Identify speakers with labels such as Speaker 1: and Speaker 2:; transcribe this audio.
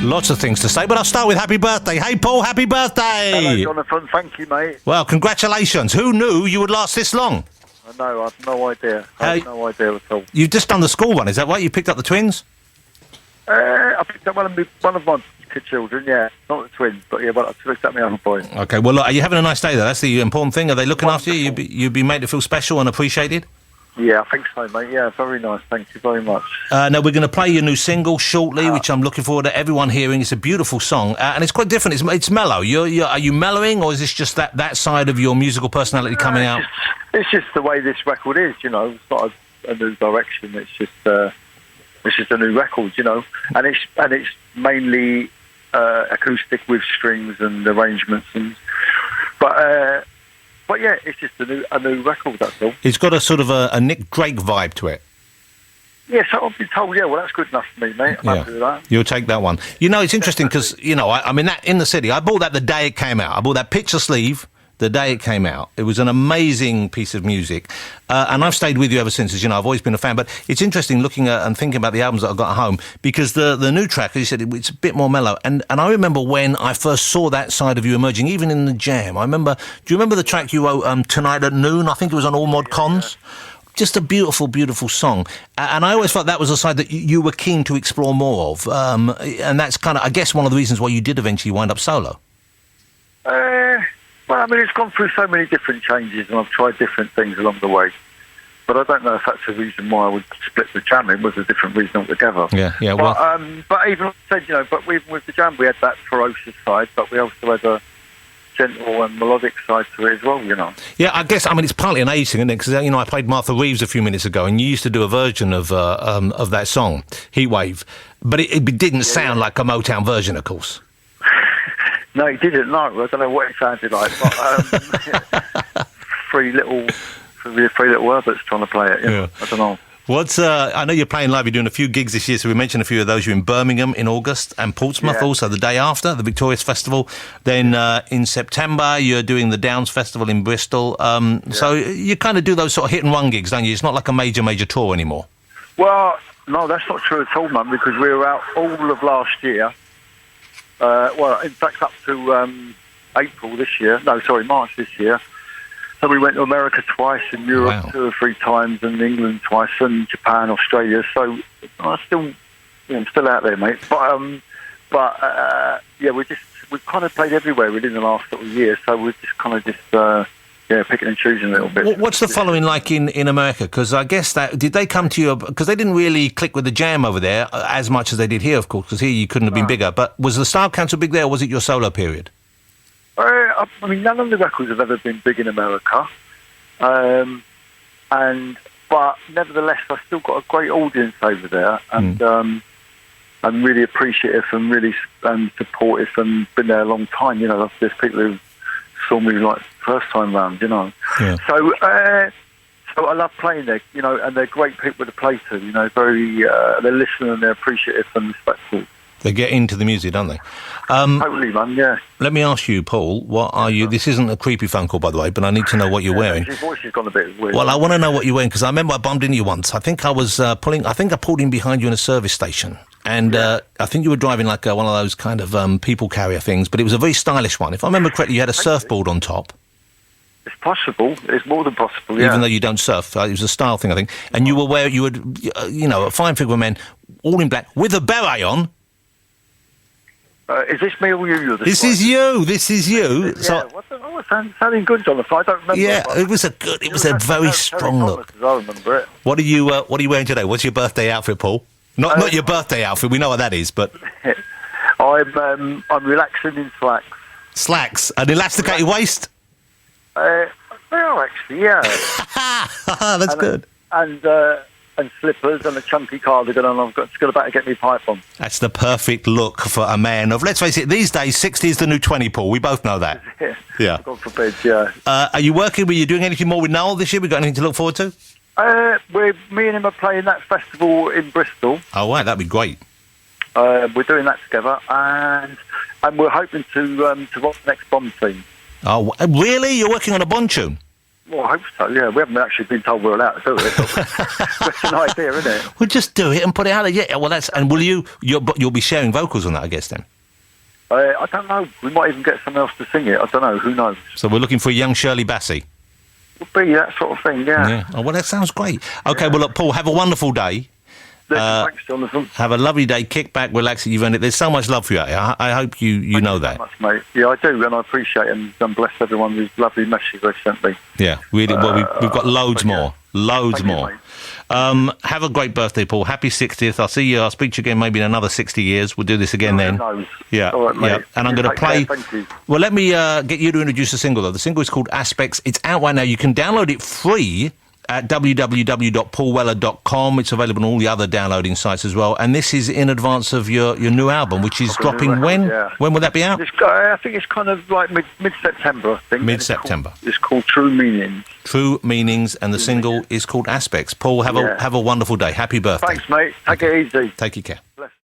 Speaker 1: Lots of things to say, but I'll start with happy birthday. Hey, Paul, happy birthday!
Speaker 2: Hello, Jonathan. Thank you, mate.
Speaker 1: Well, congratulations. Who knew you would last this long?
Speaker 2: I know. I've no idea. I have no idea at all.
Speaker 1: You've just done the school one, is that right? You picked up the twins?
Speaker 2: I picked up one of my children, yeah. Not the twins, but yeah, well, I picked up my other boy.
Speaker 1: Okay, well, look, are you having a nice day, though? That's the important thing. Are they looking after you? You'd be made to feel special and appreciated?
Speaker 2: Yeah, I think so, mate. Yeah, very nice. Thank you very much.
Speaker 1: Now, we're going to play your new single shortly, which I'm looking forward to everyone hearing. It's a beautiful song, and it's quite different. It's mellow. Are you mellowing, or is this just that side of your musical personality coming out?
Speaker 2: It's just the way this record is, you know. It's not a new direction. It's just a new record, you know. And it's mainly acoustic with strings and arrangements, but yeah, it's just a new record. That's all.
Speaker 1: It's got a sort of a Nick Drake vibe to it.
Speaker 2: Yeah, so I've been told. Yeah, well, that's good enough for me, mate. I'm happy with that.
Speaker 1: You'll take that one. You know, it's interesting because I mean that in the city. I bought that the day it came out. I bought that picture sleeve the day it came out. It was an amazing piece of music, and I've stayed with you ever since. As you know, I've always been a fan. But it's interesting looking at and thinking about the albums that I've got at home, because the new track, as you said, it's a bit more mellow. And I remember when I first saw that side of you emerging, even in the Jam. I remember. Do you remember the track you wrote, Tonight at Noon? I think it was on All Mod Cons. Just a beautiful, beautiful song. And I always felt that was a side that you were keen to explore more of. And that's kind of, I guess, one of the reasons why you did eventually wind up solo.
Speaker 2: Well, I mean, it's gone through so many different changes, and I've tried different things along the way. But I don't know if that's the reason why I would split the Jam. It was a different reason altogether.
Speaker 1: Yeah.
Speaker 2: But even like I said, you know, but with the Jam, we had that ferocious side, but we also had a gentle and melodic side to it as well, you know.
Speaker 1: Yeah, I guess, I mean, it's partly an age thing, isn't it? Because, I played Martha Reeves a few minutes ago, and you used to do a version of that song, Heatwave, but it didn't sound like a Motown version, of course.
Speaker 2: No, it didn't. No, I don't know what it sounded like, but three little Herberts trying to play it. Yeah. I don't know.
Speaker 1: I know you're playing live. You're doing a few gigs this year, so we mentioned a few of those. You're in Birmingham in August and Portsmouth also the day after, the Victorious Festival. Then in September, you're doing the Downs Festival in Bristol. So you kind of do those sort of hit-and-run gigs, don't you? It's not like a major tour anymore.
Speaker 2: Well, no, that's not true at all, man, because we were out all of last year. In fact, up to March this year. So we went to America twice, and Europe 2 or 3 times, and England twice, and Japan, Australia. So I'm still out there, mate. We've kind of played everywhere within the last sort of year. So we're just kind of picking and choosing a little bit.
Speaker 1: What's the following like in America? Because I guess did they come to you, because they didn't really click with the Jam over there as much as they did here, of course, because here you couldn't have been bigger. But was the Style Council big there, or was it your solo period?
Speaker 2: I mean, none of the records have ever been big in America, but nevertheless, I've still got a great audience over there, and I'm really appreciative and really supportive, and been there a long time. You know, there's people who saw me like first time round, you know. Yeah. So I love playing there, you know, and they're great people to play to. You know, very they're listening and they're appreciative and respectful.
Speaker 1: They get into the music, don't they?
Speaker 2: Totally, man, yeah.
Speaker 1: Let me ask you, Paul, what are you... This isn't a creepy phone call, by the way, but I need to know what you're wearing.
Speaker 2: Your voice has gone a bit weird.
Speaker 1: Well, I want to know what you're wearing, because I remember I bumped into you once. I think I was I pulled in behind you in a service station, and I think you were driving like one of those kind of people carrier things, but it was a very stylish one. If I remember correctly, you had a surfboard on top.
Speaker 2: It's possible. It's more than possible, yeah.
Speaker 1: Even though you don't surf. It was a style thing, I think. And you were a fine figure of men, all in black, with a beret on.
Speaker 2: Is this me or you?
Speaker 1: This is you.
Speaker 2: Yeah, so, sounding good, Jonathan. I don't remember.
Speaker 1: Yeah, it was a very strong look.
Speaker 2: I remember it.
Speaker 1: What are you wearing today? What's your birthday outfit, Paul? Not your birthday outfit. We know what that is, but
Speaker 2: I'm relaxing in slacks.
Speaker 1: Slacks, an elasticated waist.
Speaker 2: They are actually, yeah.
Speaker 1: That's good.
Speaker 2: And slippers and a chunky cardigan, and I've just got about to get me pipe on.
Speaker 1: That's the perfect look for a man of, let's face it, these days, 60 is the new 20, Paul. We both know that. Yeah.
Speaker 2: God forbid, yeah.
Speaker 1: Are you working? Were you doing anything more with Noel this year? We got anything to look forward to?
Speaker 2: Me and him are playing that festival in Bristol.
Speaker 1: Oh, wow, that'd be great.
Speaker 2: We're doing that together, and we're hoping to rock the next Bond theme.
Speaker 1: Oh, really? You're working on a Bond tune?
Speaker 2: Well, I hope so, yeah. We haven't actually been told we're allowed to do it. That's an idea, isn't it?
Speaker 1: Well, just do it and put it out there. Yeah, well, and will you'll be sharing vocals on that, I guess, then?
Speaker 2: I don't know. We might even get someone else to sing it. I don't know. Who knows?
Speaker 1: So we're looking for a young Shirley Bassey.
Speaker 2: Would be that sort of thing, yeah.
Speaker 1: Yeah. Oh, well, that sounds great. Okay, well, look, Paul, have a wonderful day.
Speaker 2: Thanks, Jonathan.
Speaker 1: Have a lovely day. Kick back, relax. You've earned it. There's so much love for you. I hope you know that.
Speaker 2: Thank you so much, mate. Yeah, I do, and I appreciate it, and bless everyone with lovely messages they sent me.
Speaker 1: Yeah, really. Well, we've got loads more. Loads
Speaker 2: Thank you,
Speaker 1: more.
Speaker 2: mate.
Speaker 1: Have a great birthday, Paul. Happy 60th. I'll see you. I'll speak to you again maybe in another 60 years. We'll do this again then.
Speaker 2: Who knows?
Speaker 1: Yeah.
Speaker 2: All right, mate.
Speaker 1: Yeah. And I'm
Speaker 2: You
Speaker 1: going to
Speaker 2: take care.
Speaker 1: play.
Speaker 2: Thank you.
Speaker 1: Well, let me get you to introduce the single, though. The single is called Aspects. It's out right now. You can download it free at www.paulweller.com. It's available on all the other downloading sites as well. And this is in advance of your new album, which is dropping when?
Speaker 2: Yeah.
Speaker 1: When will that be out?
Speaker 2: I think it's kind of like mid-September, I think.
Speaker 1: Mid-September.
Speaker 2: It's called True Meanings.
Speaker 1: True Meanings, and the single is called Aspects. Paul, have a wonderful day. Happy birthday.
Speaker 2: Thanks, mate. Take it easy.
Speaker 1: Take care.
Speaker 2: Bless.